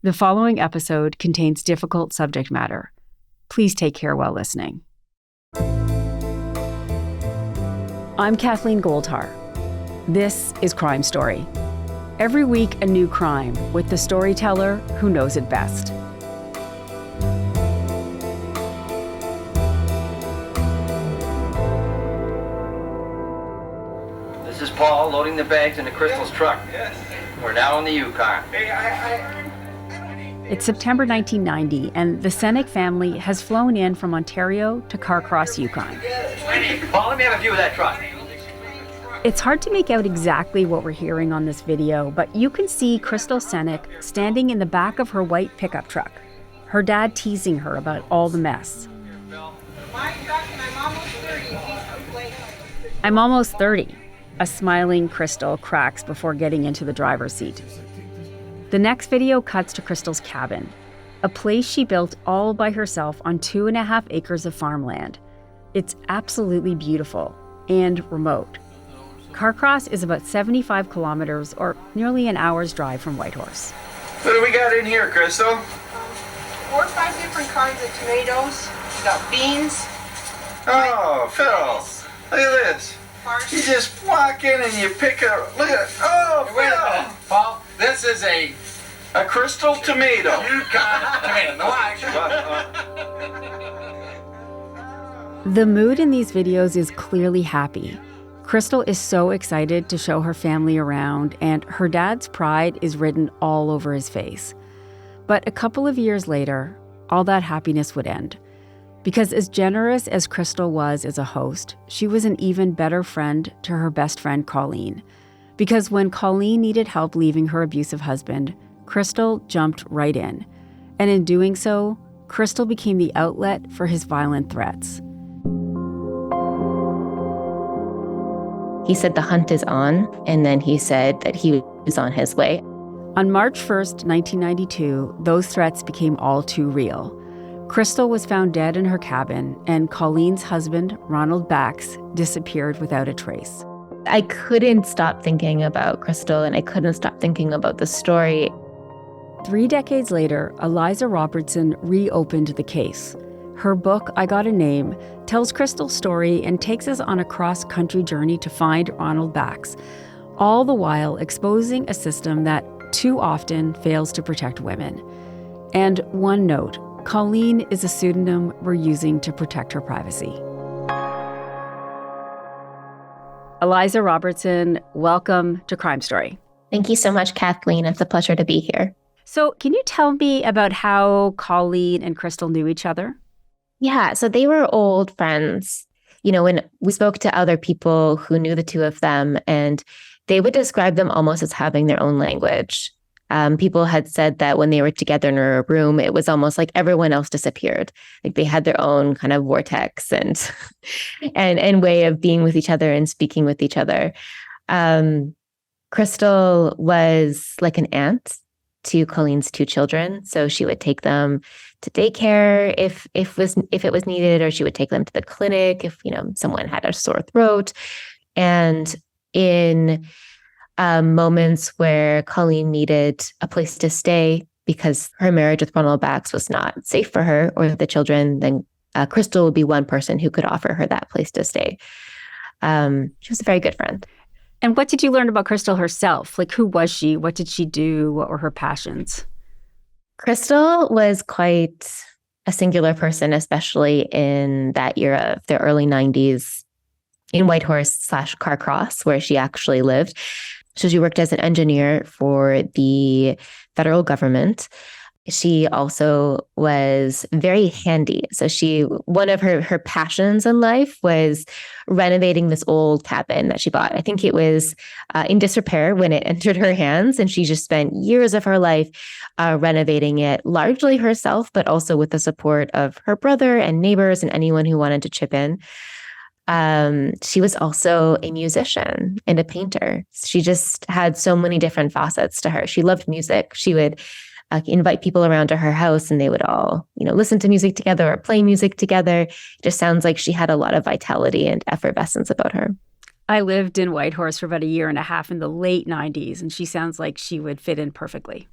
The following episode contains difficult subject matter. Please take care while listening. I'm Kathleen Goldhar. This is Crime Story. Every week, a new crime with the storyteller who knows it best. This is Paul loading the bags into Krystal's truck. Yes. We're now in the Yukon. It's September 1990, and the Senyk family has flown in from Ontario to Carcross, Yukon. Paul, let me have a view of that truck. It's hard to make out exactly what we're hearing on this video, but you can see Krystal Senyk standing in the back of her white pickup truck, her dad teasing her about all the mess. I'm almost 30. A smiling Krystal cracks before getting into the driver's seat. The next video cuts to Krystal's cabin, a place she built all by herself on 2.5 acres of farmland. It's absolutely beautiful and remote. Carcross is about 75 kilometers or nearly an hour's drive from Whitehorse. What do we got in here, Krystal? 4 or 5 different kinds of tomatoes. We got beans. Oh, Phil, look at this. You just walk in and you pick a, look at it. Oh, Hey, wait a Phil. minute, Paul. This is a Krystal tomato. Yukon tomato. No action. The mood in these videos is clearly happy. Krystal is so excited to show her family around, and her dad's pride is written all over his face. But a couple of years later, all that happiness would end. Because as generous as Krystal was as a host, she was an even better friend to her best friend, Colleen. Because when Colleen needed help leaving her abusive husband, Krystal jumped right in. And in doing so, Krystal became the outlet for his violent threats. He said the hunt is on, and then he said that he was on his way. On March 1st, 1992, those threats became all too real. Krystal was found dead in her cabin, and Colleen's husband, Ronald Bax, disappeared without a trace. I couldn't stop thinking about Krystal, and I couldn't stop thinking about the story. 3 decades later, Eliza Robertson reopened the case. Her book, I Got a Name, tells Krystal's story and takes us on a cross-country journey to find Ronald Bax, all the while exposing a system that too often fails to protect women. And one note, Colleen is a pseudonym we're using to protect her privacy. Eliza Robertson, welcome to Crime Story. Thank you so much, Kathleen. It's a pleasure to be here. So can you tell me about how Colleen and Krystal knew each other? Yeah, so they were old friends. You know, when we spoke to other people who knew the two of them, and they would describe them almost as having their own language. People had said that when they were together in a room, it was almost like everyone else disappeared. Like they had their own kind of vortex and and way of being with each other and speaking with each other. Krystal was like an aunt to Colleen's 2 children, so she would take them to daycare if it was needed, or she would take them to the clinic if someone had a sore throat. And in moments where Colleen needed a place to stay because her marriage with Ronald Bax was not safe for her or the children, then Krystal would be one person who could offer her that place to stay. She was a very good friend. And what did you learn about Krystal herself? Like, who was she? What did she do? What were her passions? Krystal was quite a singular person, especially in that era of the early 90s in Whitehorse/Carcross, where she actually lived. So she worked as an engineer for the federal government. She also was very handy. So one of her passions in life was renovating this old cabin that she bought. I think it was in disrepair when it entered her hands, and she just spent years of her life renovating it, largely herself, but also with the support of her brother and neighbors and anyone who wanted to chip in. She was also a musician and a painter. She just had so many different facets to her. She loved music. She would invite people around to her house, and they would all, listen to music together or play music together. It just sounds like she had a lot of vitality and effervescence about her. I lived in Whitehorse for about 1.5 years in the late 90s, and she sounds like she would fit in perfectly.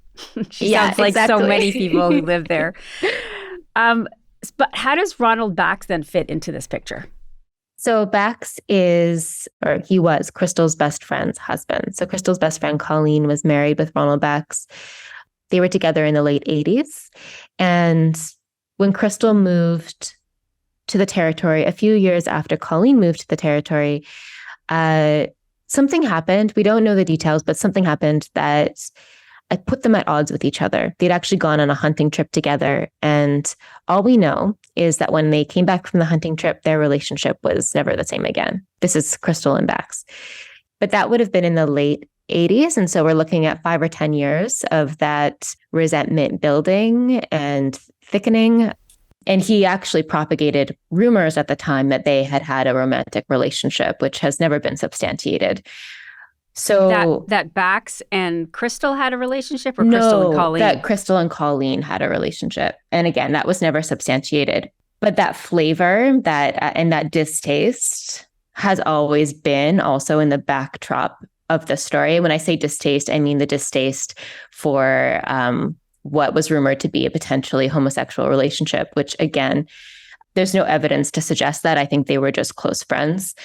She sounds like so many people who live there. But how does Ronald Bax then fit into this picture? So Bax he was Krystal's best friend's husband. So Krystal's best friend, Colleen, was married with Ronald Bax. They were together in the late 80s. And when Krystal moved to the territory, a few years after Colleen moved to the territory, something happened. We don't know the details, but something happened that put them at odds with each other. They'd actually gone on a hunting trip together. And all we know is that when they came back from the hunting trip, their relationship was never the same again. This is Krystal and Bax. But that would have been in the late 80s. And so we're looking at 5 or 10 years of that resentment building and thickening. And he actually propagated rumors at the time that they had had a romantic relationship, which has never been substantiated. So that Bax and Krystal had a relationship, or Krystal and Colleen? That Krystal and Colleen had a relationship. And again, that was never substantiated. But that flavor and that distaste has always been also in the backdrop of the story. When I say distaste, I mean the distaste for what was rumored to be a potentially homosexual relationship, which again, there's no evidence to suggest that. I think they were just close friends.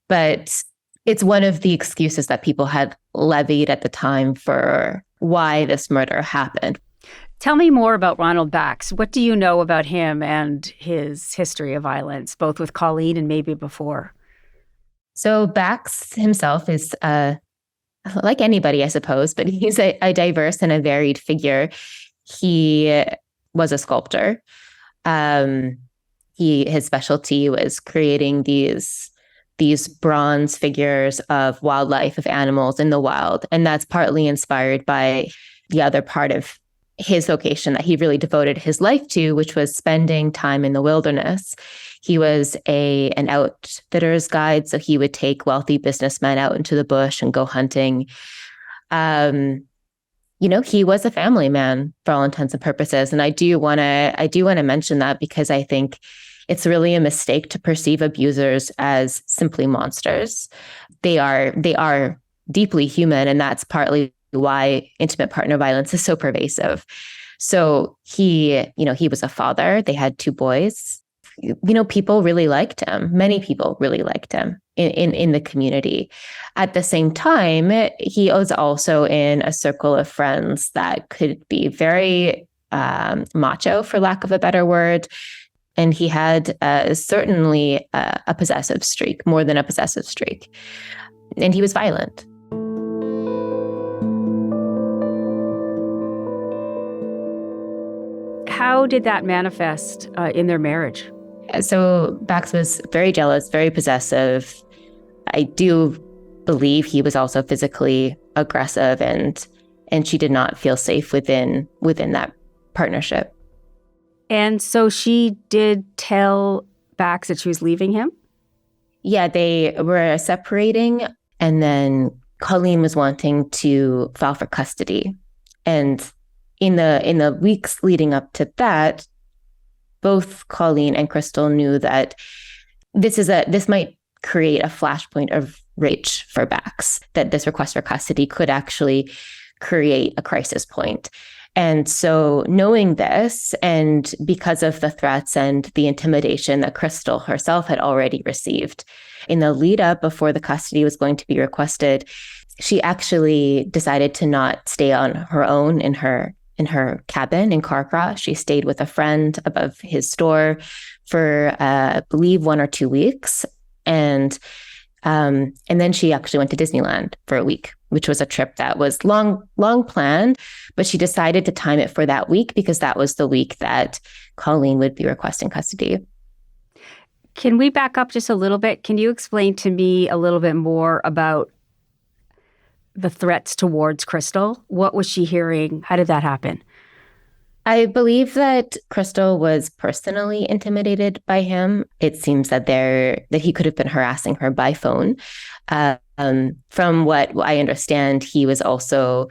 But it's one of the excuses that people had levied at the time for why this murder happened. Tell me more about Ronald Bax. What do you know about him and his history of violence, both with Colleen and maybe before? So Bax himself is like anybody, I suppose, but he's a diverse and a varied figure. He was a sculptor. His specialty was creating these bronze figures of wildlife, of animals in the wild. And that's partly inspired by the other part of his vocation that he really devoted his life to, which was spending time in the wilderness. He was an outfitter's guide, so he would take wealthy businessmen out into the bush and go hunting. He was a family man for all intents and purposes. And I do want to mention that because I think it's really a mistake to perceive abusers as simply monsters. They are deeply human, and that's partly why intimate partner violence is so pervasive. So he was a father. They had 2 boys. People really liked him. Many people really liked him in the community. At the same time, he was also in a circle of friends that could be very macho, for lack of a better word. And he had certainly a possessive streak, more than a possessive streak. And he was violent. How did that manifest in their marriage? So Bax was very jealous, very possessive. I do believe he was also physically aggressive, and she did not feel safe within that partnership. And so she did tell Bax that she was leaving him? Yeah, they were separating, and then Colleen was wanting to file for custody. And in the weeks leading up to that, both Colleen and Krystal knew that this might create a flashpoint of rage for Bax, that this request for custody could actually create a crisis point. And so knowing this, and because of the threats and the intimidation that Krystal herself had already received in the lead up before the custody was going to be requested, she actually decided to not stay on her own in her cabin in Carcross. She stayed with a friend above his store for, I believe, 1 or 2 weeks. And then she actually went to Disneyland for a week, which was a trip that was long planned, but she decided to time it for that week because that was the week that Colleen would be requesting custody. Can we back up just a little bit? Can you explain to me a little bit more about the threats towards Krystal? What was she hearing? How did that happen? I believe that Krystal was personally intimidated by him. It seems that he could have been harassing her by phone. From what I understand, he was also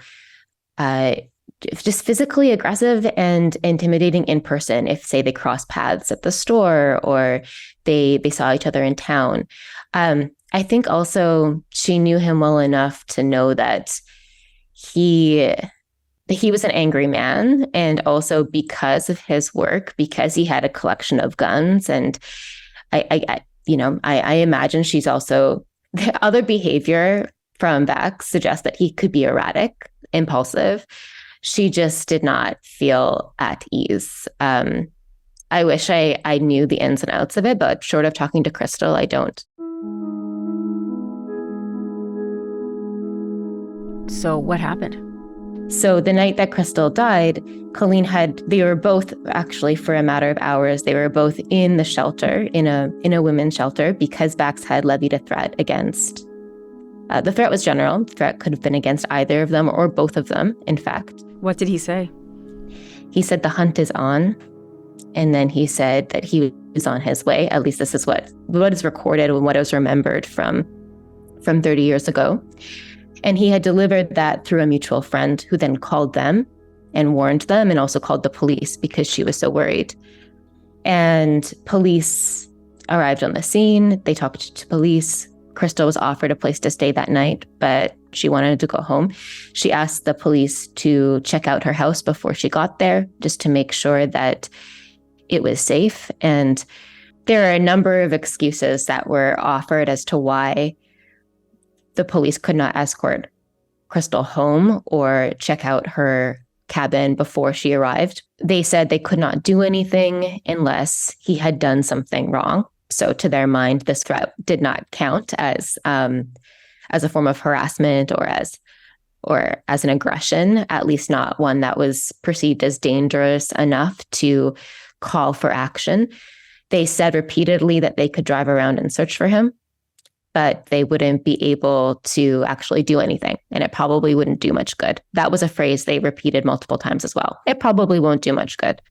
just physically aggressive and intimidating in person. If, say, they crossed paths at the store or they saw each other in town. I think also she knew him well enough to know that he he was an angry man, and also because of his work, because he had a collection of guns, and I imagine she's also the other behavior from Beck suggests that he could be erratic, impulsive. She just did not feel at ease. I wish I knew the ins and outs of it, but short of talking to Krystal, I don't. So what happened? So the night that Krystal died, they were both actually, for a matter of hours, they were both in the shelter, in a women's shelter, because Bax had levied a threat against, the threat was general. The threat could have been against either of them or both of them, in fact. What did he say? He said the hunt is on. And then he said that he was on his way. At least this is what is recorded and what is remembered from 30 years ago. And he had delivered that through a mutual friend who then called them and warned them, and also called the police because she was so worried. And police arrived on the scene. They talked to police. Krystal was offered a place to stay that night, but she wanted to go home. She asked the police to check out her house before she got there, just to make sure that it was safe. And there are a number of excuses that were offered as to why the police could not escort Krystal home or check out her cabin before she arrived. They said they could not do anything unless he had done something wrong. So to their mind, this threat did not count as a form of harassment or as an aggression, at least not one that was perceived as dangerous enough to call for action. They said repeatedly that they could drive around and search for him, but they wouldn't be able to actually do anything, and it probably wouldn't do much good. That was a phrase they repeated multiple times as well. It probably won't do much good.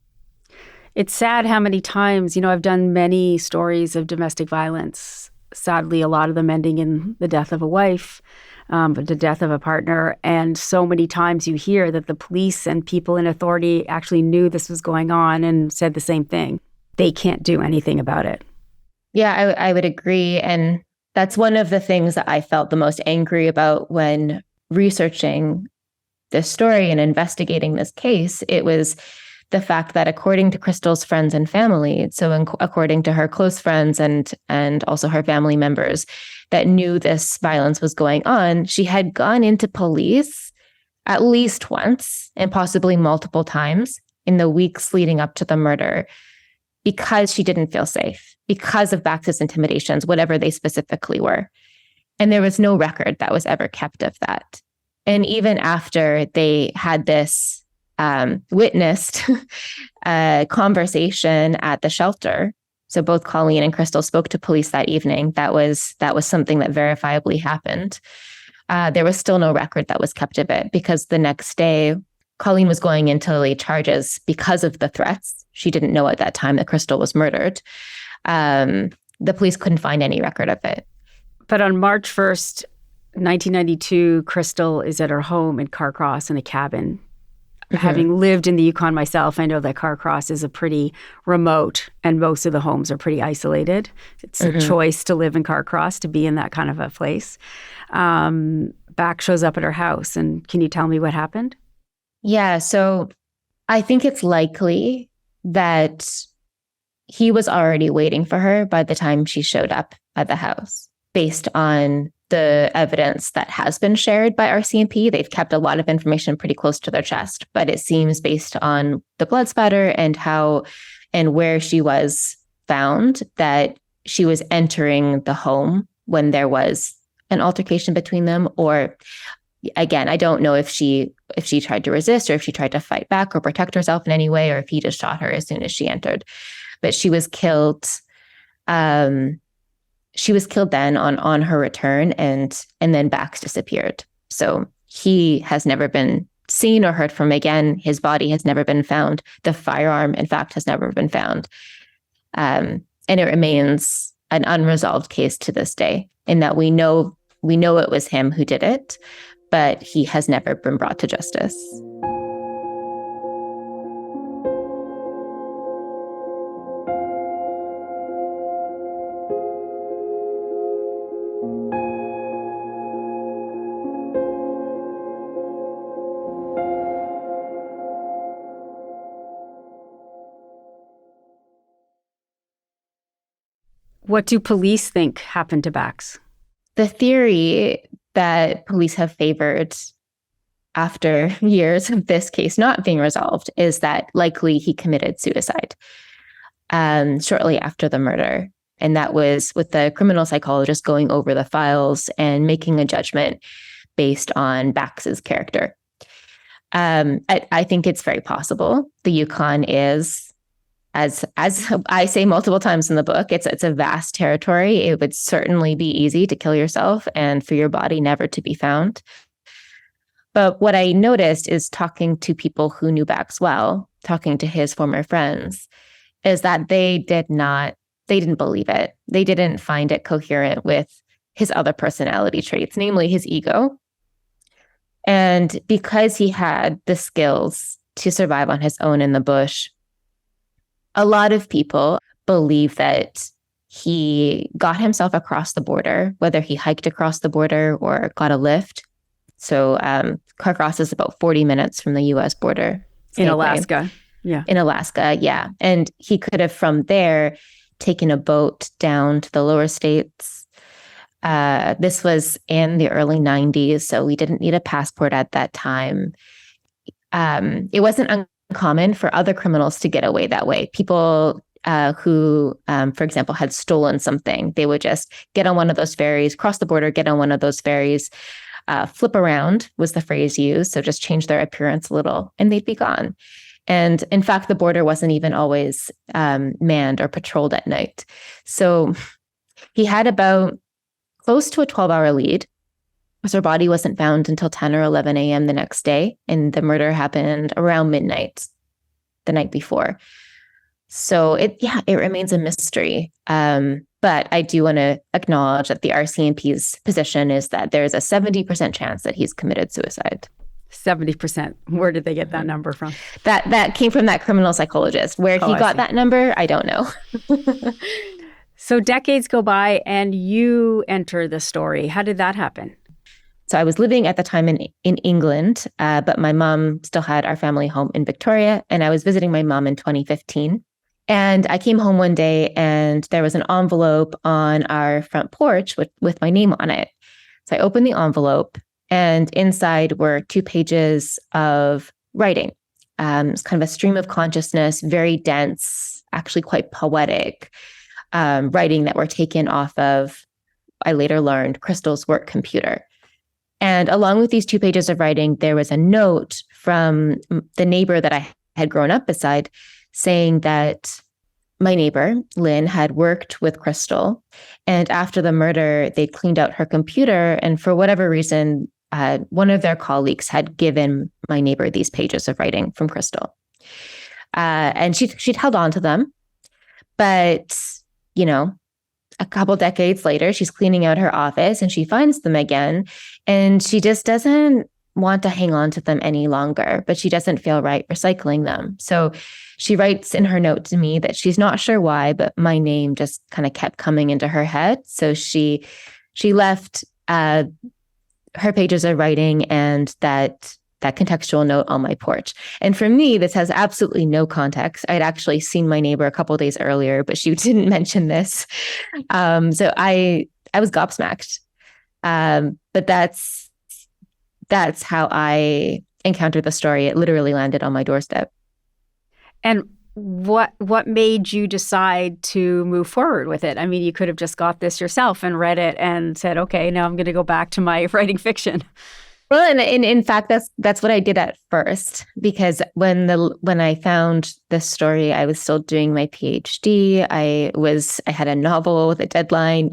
It's sad how many times, I've done many stories of domestic violence. Sadly, a lot of them ending in the death of a wife, the death of a partner. And so many times you hear that the police and people in authority actually knew this was going on and said the same thing. They can't do anything about it. Yeah, I would agree. And that's one of the things that I felt the most angry about when researching this story and investigating this case. It was the fact that according to Krystal's friends and family, according to her close friends and also her family members that knew this violence was going on, she had gone into police at least once and possibly multiple times in the weeks leading up to the murder because she didn't feel safe, because of Bax's intimidations, whatever they specifically were. And there was no record that was ever kept of that. And even after they had this witnessed conversation at the shelter. So both Colleen and Krystal spoke to police that evening. That was something that verifiably happened. There was still no record that was kept of it because the next day, Colleen was going in to lay charges because of the threats. She didn't know at that time that Krystal was murdered. The police couldn't find any record of it. But on March 1st, 1992, Krystal is at her home in Carcross in a cabin. Mm-hmm. Having lived in the Yukon myself, I know that Carcross is a pretty remote, and most of the homes are pretty isolated. It's a choice to live in Carcross, to be in that kind of a place. Bax shows up at her house, and can you tell me what happened? Yeah, so I think it's likely that he was already waiting for her by the time she showed up at the house, based on the evidence that has been shared by RCMP. They've kept a lot of information pretty close to their chest, but it seems based on the blood spatter and how and where she was found that she was entering the home when there was an altercation between them. Or again, I don't know if she tried to resist or if she tried to fight back or protect herself in any way, or if he just shot her as soon as she entered. But she was killed. She was killed then on her return, and then Bax disappeared. So he has never been seen or heard from again. His body has never been found. The firearm, in fact, has never been found. And it remains an unresolved case to this day, in that we know it was him who did it, but he has never been brought to justice. What do police think happened to Bax? The theory that police have favored after years of this case not being resolved is that likely he committed suicide shortly after the murder. And that was with the criminal psychologist going over the files and making a judgment based on Bax's character. I think it's very possible. The Yukon is, as I say multiple times in the book, it's a vast territory. It would certainly be easy to kill yourself and for your body never to be found. But what I noticed is talking to people who knew Bax well, talking to his former friends, is that they didn't believe it. They didn't find it coherent with his other personality traits, namely his ego. And because he had the skills to survive on his own in the bush, a lot of people believe that he got himself across the border, whether he hiked across the border or got a lift. So Carcross is about 40 minutes from the U.S. border. In Alaska. Yeah. In Alaska, yeah. And he could have from there taken a boat down to the lower states. This was in the early 90s, so we didn't need a passport at that time. It wasn't uncommon for other criminals to get away that way. People who, for example, had stolen something, they would just get on one of those ferries, cross the border, get on one of those ferries, flip around was the phrase used. So just change their appearance a little and they'd be gone. And in fact, the border wasn't even always manned or patrolled at night. So he had about close to a 12-hour lead. So her body wasn't found until 10 or 11 a.m. the next day. And the murder happened around midnight the night before. So it remains a mystery. But I do want to acknowledge that the RCMP's position is that there's a 70% chance that he's committed suicide. 70%. Where did they get that number from? That came from that criminal psychologist. Where he got that number, I don't know. So decades go by and you enter the story. How did that happen? So I was living at the time in England, but my mom still had our family home in Victoria. And I was visiting my mom in 2015. And I came home one day and there was an envelope on our front porch with my name on it. So I opened the envelope and inside were 2 pages of writing. It's kind of a stream of consciousness, very dense, actually quite poetic writing that were taken off of, I later learned, Krystal's work computer. And along with these 2 pages of writing, there was a note from the neighbor that I had grown up beside saying that my neighbor, Lynn, had worked with Krystal. And after the murder, they cleaned out her computer. And for whatever reason, one of their colleagues had given my neighbor these pages of writing from Krystal. And she'd held on to them. But, a couple decades later, she's cleaning out her office and she finds them again. And she just doesn't want to hang on to them any longer, but she doesn't feel right recycling them. So she writes in her note to me that she's not sure why, but my name just kind of kept coming into her head. So she left her pages of writing and that contextual note on my porch. And for me, this has absolutely no context. I'd actually seen my neighbor a couple of days earlier, but she didn't mention this. So I was gobsmacked. But that's how I encountered the story. It literally landed on my doorstep. And what made you decide to move forward with it? I mean, you could have just got this yourself and read it and said, okay, now I'm going to go back to my writing fiction. Well, and in fact, that's what I did at first, because when I found this story, I was still doing my PhD. I had a novel with a deadline,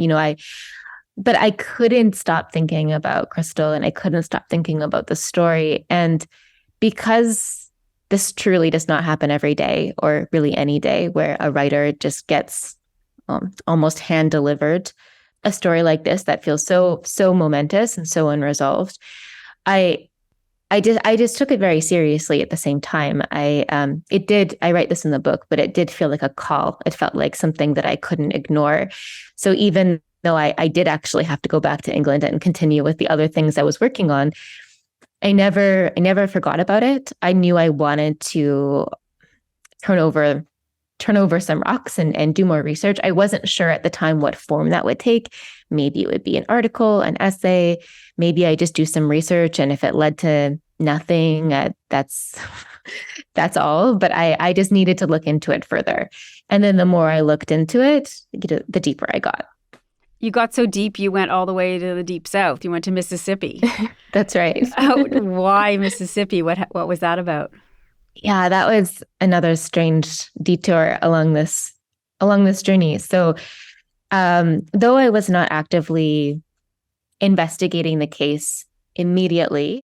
but I couldn't stop thinking about Krystal and I couldn't stop thinking about the story. And because this truly does not happen every day or really any day where a writer just gets almost hand delivered a story like this that feels so momentous and so unresolved, I just took it very seriously at the same time. I write this in the book, but it did feel like a call. It felt like something that I couldn't ignore. So even though I did actually have to go back to England and continue with the other things I was working on, I never forgot about it. I knew I wanted to turn over turn over some rocks and do more research. I wasn't sure at the time what form that would take. Maybe it would be an article, an essay. Maybe I just do some research, and if it led to nothing, that's all. But I just needed to look into it further. And then the more I looked into it, the deeper I got. You got so deep, you went all the way to the deep south. You went to Mississippi. That's right. Why Mississippi? What was that about? Yeah, that was another strange detour along this journey. So, though I was not actively investigating the case immediately,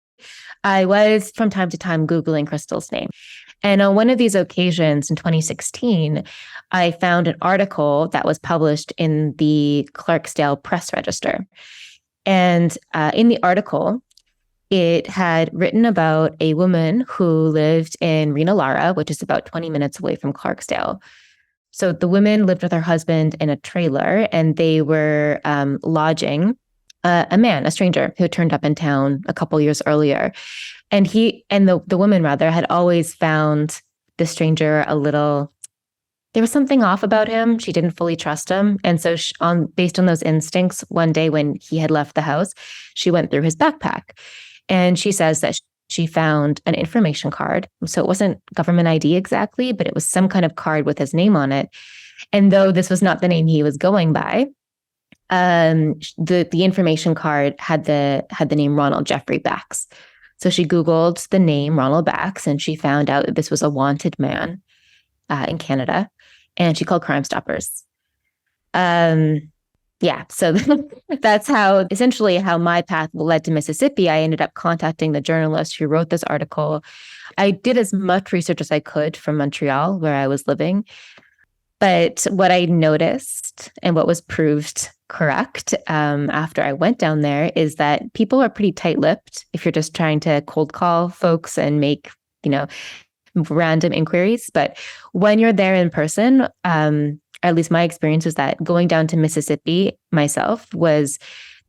I was from time to time Googling Krystal's name. And on one of these occasions in 2016, I found an article that was published in the Clarksdale Press Register. And in the article, it had written about a woman who lived in Rena Lara, which is about 20 minutes away from Clarksdale. So the woman lived with her husband in a trailer, and they were lodging a stranger who turned up in town a couple years earlier. And the woman rather had always found the stranger there was something off about him. She didn't fully trust him. And so based on those instincts, one day when he had left the house, she went through his backpack. And she says that she found an information card. So it wasn't government ID exactly, but it was some kind of card with his name on it. And though this was not the name he was going by, the information card had the name Ronald Jeffrey Bax. So she Googled the name Ronald Bax, and she found out that this was a wanted man in Canada, and she called Crime Stoppers. So that's essentially how my path led to Mississippi. I ended up contacting the journalist who wrote this article. I did as much research as I could from Montreal, where I was living. But what I noticed and what was proved correct after I went down there is that people are pretty tight-lipped if you're just trying to cold call folks and make, random inquiries. But when you're there in person, at least my experience was that going down to Mississippi myself was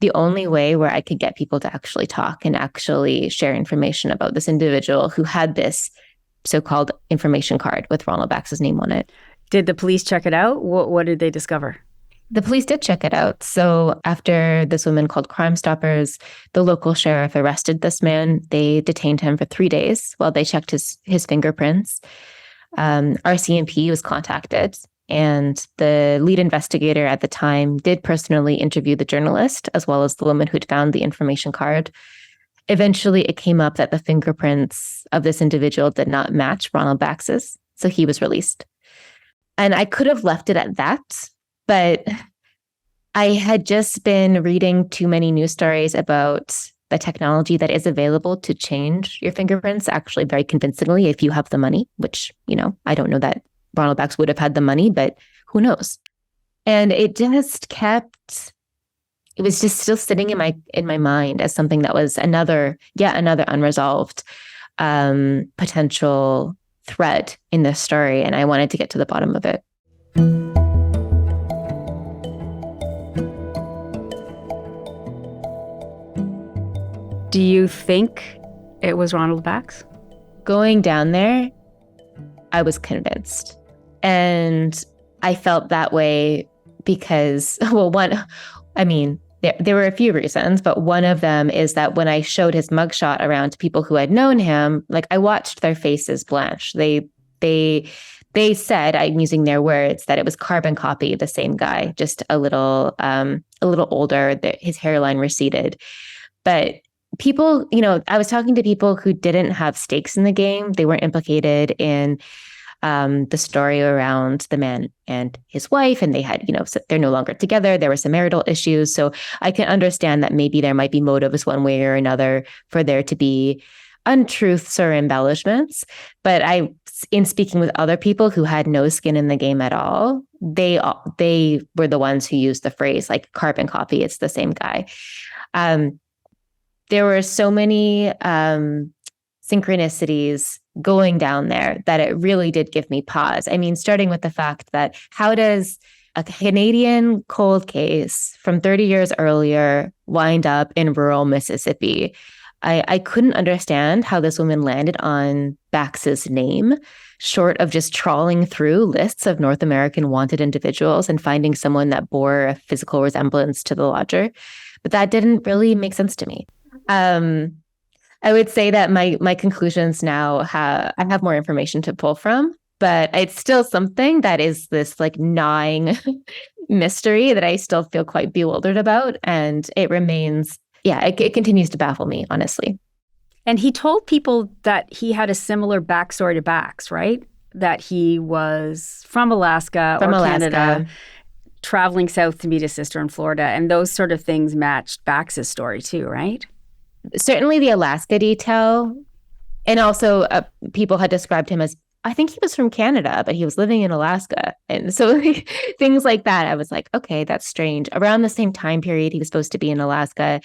the only way where I could get people to actually talk and actually share information about this individual who had this so-called information card with Ronald Bax's name on it. Did the police check it out? What did they discover? The police did check it out. So after this woman called Crime Stoppers, the local sheriff arrested this man. They detained him for 3 days while they checked his fingerprints. RCMP was contacted, and the lead investigator at the time did personally interview the journalist as well as the woman who'd found the information card. Eventually, it came up that the fingerprints of this individual did not match Ronald Bax's, so he was released. And I could have left it at that, but I had just been reading too many news stories about the technology that is available to change your fingerprints actually very convincingly if you have the money, which, I don't know that Ronald Bax would have had the money, but who knows? And it was just still sitting in my mind as something that was another unresolved potential thread in this story, and I wanted to get to the bottom of it. Do you think it was Ronald Bax? Going down there, I was convinced. And I felt that way because, there were a few reasons, but one of them is that when I showed his mugshot around to people who had known him, I watched their faces blanch. They said, I'm using their words, that it was carbon copy of the same guy, just a little older, that his hairline receded. But people, I was talking to people who didn't have stakes in the game. They weren't implicated in the story around the man and his wife, and they had, they're no longer together. There were some marital issues. So I can understand that maybe there might be motives one way or another for there to be untruths or embellishments. But in speaking with other people who had no skin in the game at all, they were the ones who used the phrase carbon copy. It's the same guy. There were so many synchronicities going down there that it really did give me pause. Starting with the fact that how does a Canadian cold case from 30 years earlier wind up in rural Mississippi? I couldn't understand how this woman landed on Bax's name, short of just trawling through lists of North American wanted individuals and finding someone that bore a physical resemblance to the lodger. But that didn't really make sense to me. I would say that my conclusions now I have more information to pull from, but it's still something that is this like gnawing mystery that I still feel quite bewildered about. And it remains, it continues to baffle me, honestly. And he told people that he had a similar backstory to Bax, right? That he was from Alaska Canada, traveling south to meet his sister in Florida. And those sort of things matched Bax's story too, right? Certainly the Alaska detail. And also people had described him as, I think he was from Canada, but he was living in Alaska. And so things like that, I was like, okay, that's strange. Around the same time period, he was supposed to be in Alaska.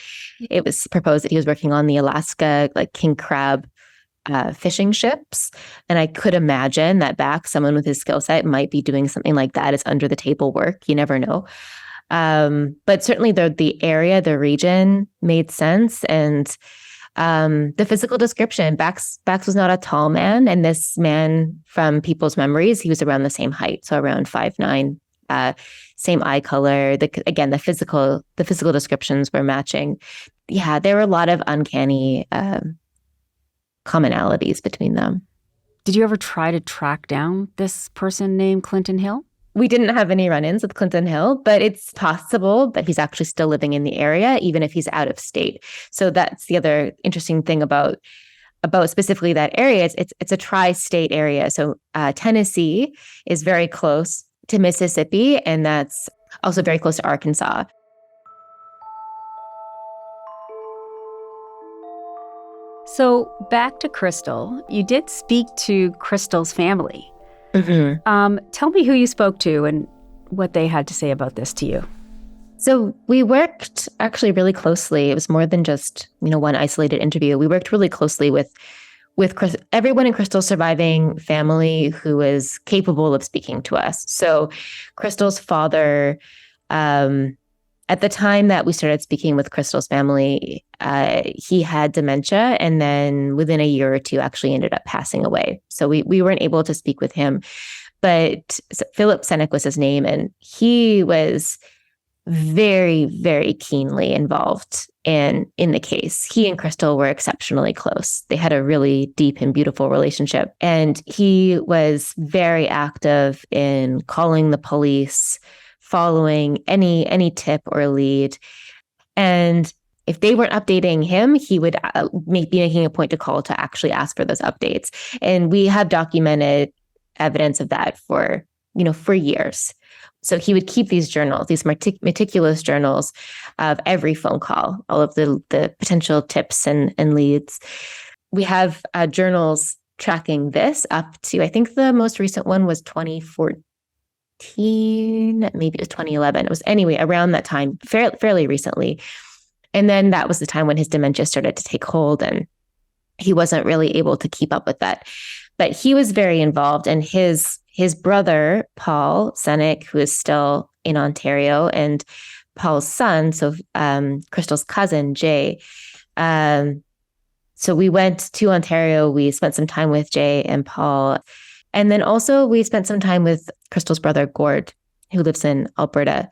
It was proposed that he was working on the Alaska like king crab fishing ships. And I could imagine that someone with his skill set might be doing something like that as under the table work. You never know. But certainly the area, the region made sense. And the physical description, Bax was not a tall man. And this man, from people's memories, he was around the same height. So around 5'9", same eye color. The physical descriptions were matching. Yeah, there were a lot of uncanny commonalities between them. Did you ever try to track down this person named Clinton Hill? We didn't have any run-ins with Clinton Hill, but it's possible that he's actually still living in the area, even if he's out of state. So that's the other interesting thing about specifically that area. It's a tri-state area. So Tennessee is very close to Mississippi, and that's also very close to Arkansas. So back to Krystal, you did speak to Krystal's family. Mm-hmm. Tell me who you spoke to and what they had to say about this to you. So we worked actually really closely. It was more than just, one isolated interview. We worked really closely with everyone in Krystal's surviving family who was capable of speaking to us. So Krystal's father, at the time that we started speaking with Krystal's family, he had dementia, and then within a year or two actually ended up passing away. So we weren't able to speak with him. But Philip Senyk was his name, and he was very, very keenly involved in the case. He and Krystal were exceptionally close. They had a really deep and beautiful relationship. And he was very active in calling the police, following any tip or lead. And if they weren't updating him, he would be making a point to call to actually ask for those updates. And we have documented evidence of that for years. So he would keep these journals, these meticulous journals of every phone call, all of the potential tips and leads. We have journals tracking this up to, I think the most recent one was 2014. Maybe it was 2011. It was anyway around that time, fairly recently. And then that was the time when his dementia started to take hold, and he wasn't really able to keep up with that. But he was very involved, and his brother, Paul Senyk, who is still in Ontario, and Paul's son, so Krystal's cousin, Jay. So we went to Ontario. We spent some time with Jay and Paul. And then also we spent some time with Krystal's brother, Gord, who lives in Alberta.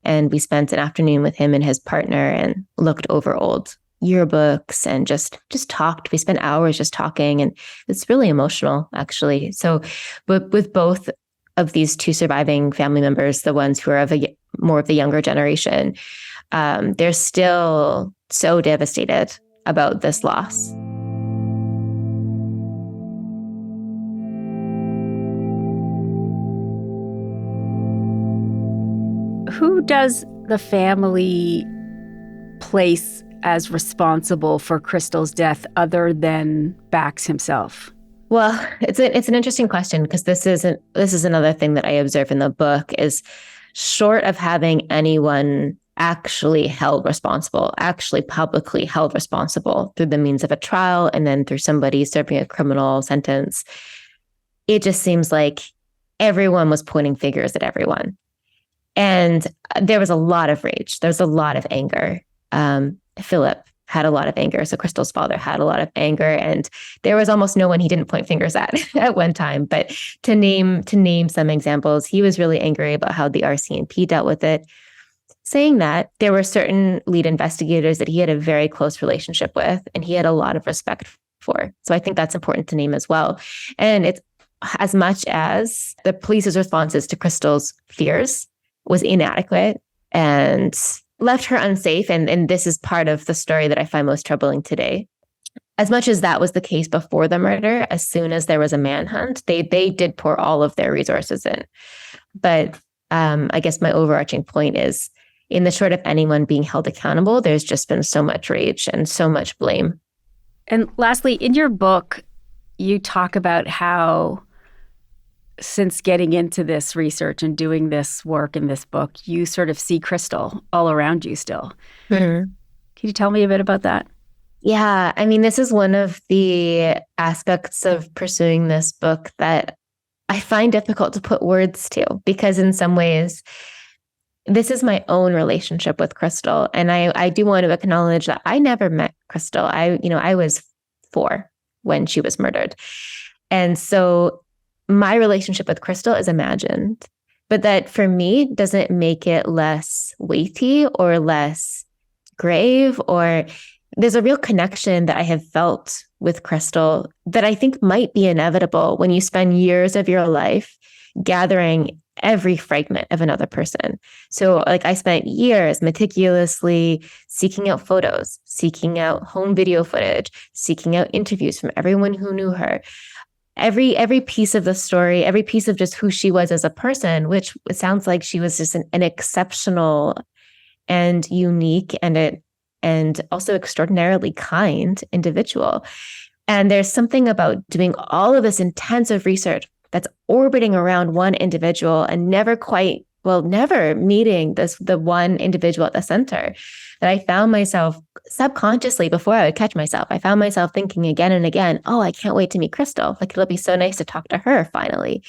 And we spent an afternoon with him and his partner and looked over old yearbooks and just talked. We spent hours just talking, and it's really emotional, actually. So but with both of these two surviving family members, the ones who are more of the younger generation, they're still so devastated about this loss. Who does the family place as responsible for Krystal's death other than Bax himself? Well, it's an interesting question, because this is another thing that I observe in the book is, short of having anyone actually held responsible, actually publicly held responsible through the means of a trial and then through somebody serving a criminal sentence, it just seems like everyone was pointing fingers at everyone. And there was a lot of rage. There was a lot of anger. Philip had a lot of anger. So Krystal's father had a lot of anger, and there was almost no one he didn't point fingers at at one time. But to name some examples, he was really angry about how the RCMP dealt with it. Saying that, there were certain lead investigators that he had a very close relationship with, and he had a lot of respect for. So I think that's important to name as well. And it's as much as the police's responses to Krystal's fears was inadequate and left her unsafe. And this is part of the story that I find most troubling today. As much as that was the case before the murder, as soon as there was a manhunt, they did pour all of their resources in. But I guess my overarching point is, in the short of anyone being held accountable, there's just been so much rage and so much blame. And lastly, in your book, you talk about how, since getting into this research and doing this work in this book, you sort of see Krystal all around you still. Mm-hmm. Can you tell me a bit about that? Yeah, I mean, this is one of the aspects of pursuing this book that I find difficult to put words to, because in some ways, this is my own relationship with Krystal. And I do want to acknowledge that I never met Krystal. I was 4 when she was murdered. And so my relationship with Krystal is imagined, but that for me doesn't make it less weighty or less grave, or there's a real connection that I have felt with Krystal that I think might be inevitable when you spend years of your life gathering every fragment of another person. So like, I spent years meticulously seeking out photos, seeking out home video footage, seeking out interviews from everyone who knew her. Every piece of the story, every piece of just who she was as a person, which it sounds like she was just an exceptional and unique and also extraordinarily kind individual. And there's something about doing all of this intensive research that's orbiting around one individual and never meeting the one individual at the center, that I found myself subconsciously, before I would catch myself, I found myself thinking again and again, oh, I can't wait to meet Krystal. Like, it'll be so nice to talk to her finally.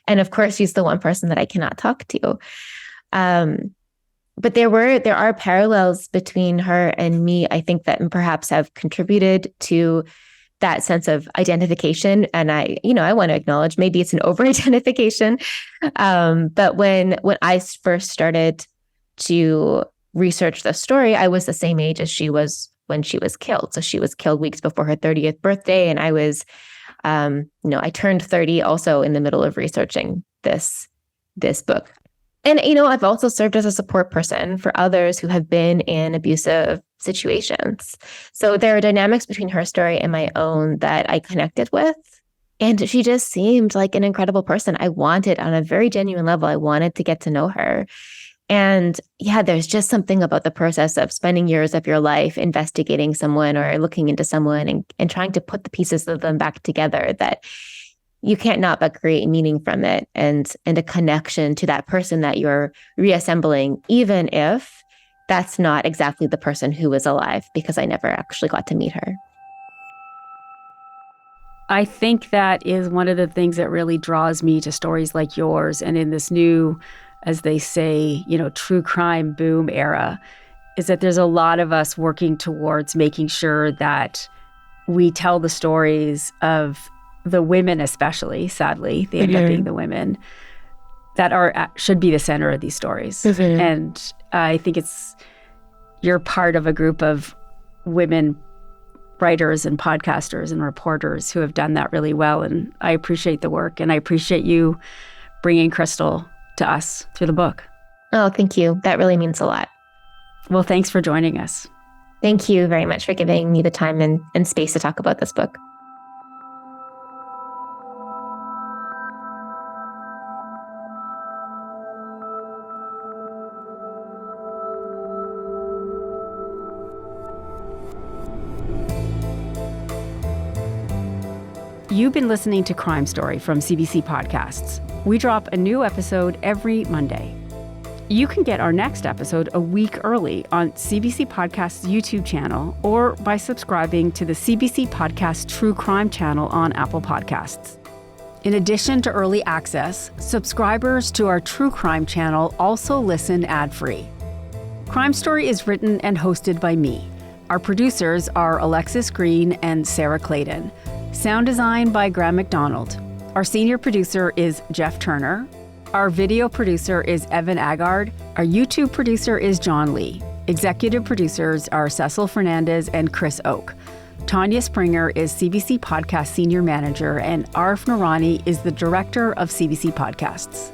And of course, she's the one person that I cannot talk to. But there are parallels between her and me, I think, that perhaps have contributed to that sense of identification. And I want to acknowledge maybe it's an over-identification. But when I first started to research the story, I was the same age as she was when she was killed. So she was killed weeks before her 30th birthday. And I was, I turned 30 also in the middle of researching this book. And, I've also served as a support person for others who have been in abusive situations. So there are dynamics between her story and my own that I connected with. And she just seemed like an incredible person. I wanted, on a very genuine level, I wanted to get to know her. And yeah, there's just something about the process of spending years of your life investigating someone or looking into someone and trying to put the pieces of them back together that you can't not but create meaning from it and a connection to that person that you're reassembling, even if that's not exactly the person who was alive, because I never actually got to meet her. I think that is one of the things that really draws me to stories like yours. And in this new, as they say, true crime boom era, is that there's a lot of us working towards making sure that we tell the stories of the women, especially, sadly, they end up being the women that should be the center of these stories. Mm-hmm. And I think you're part of a group of women writers and podcasters and reporters who have done that really well. And I appreciate the work, and I appreciate you bringing Krystal to us through the book. Oh, thank you. That really means a lot. Well, thanks for joining us. Thank you very much for giving me the time and space to talk about this book. You've been listening to Crime Story from CBC Podcasts. We drop a new episode every Monday. You can get our next episode a week early on CBC Podcast's YouTube channel or by subscribing to the CBC Podcast True Crime channel on Apple Podcasts. In addition to early access, subscribers to our True Crime channel also listen ad-free. Crime Story is written and hosted by me. Our producers are Alexis Green and Sarah Clayton. Sound design by Graham McDonald. Our senior producer is Jeff Turner. Our video producer is Evan Agard. Our YouTube producer is John Lee. Executive producers are Cecil Fernandez and Chris Oak. Tanya Springer is CBC Podcast Senior Manager, and Arif Noorani is the Director of CBC Podcasts.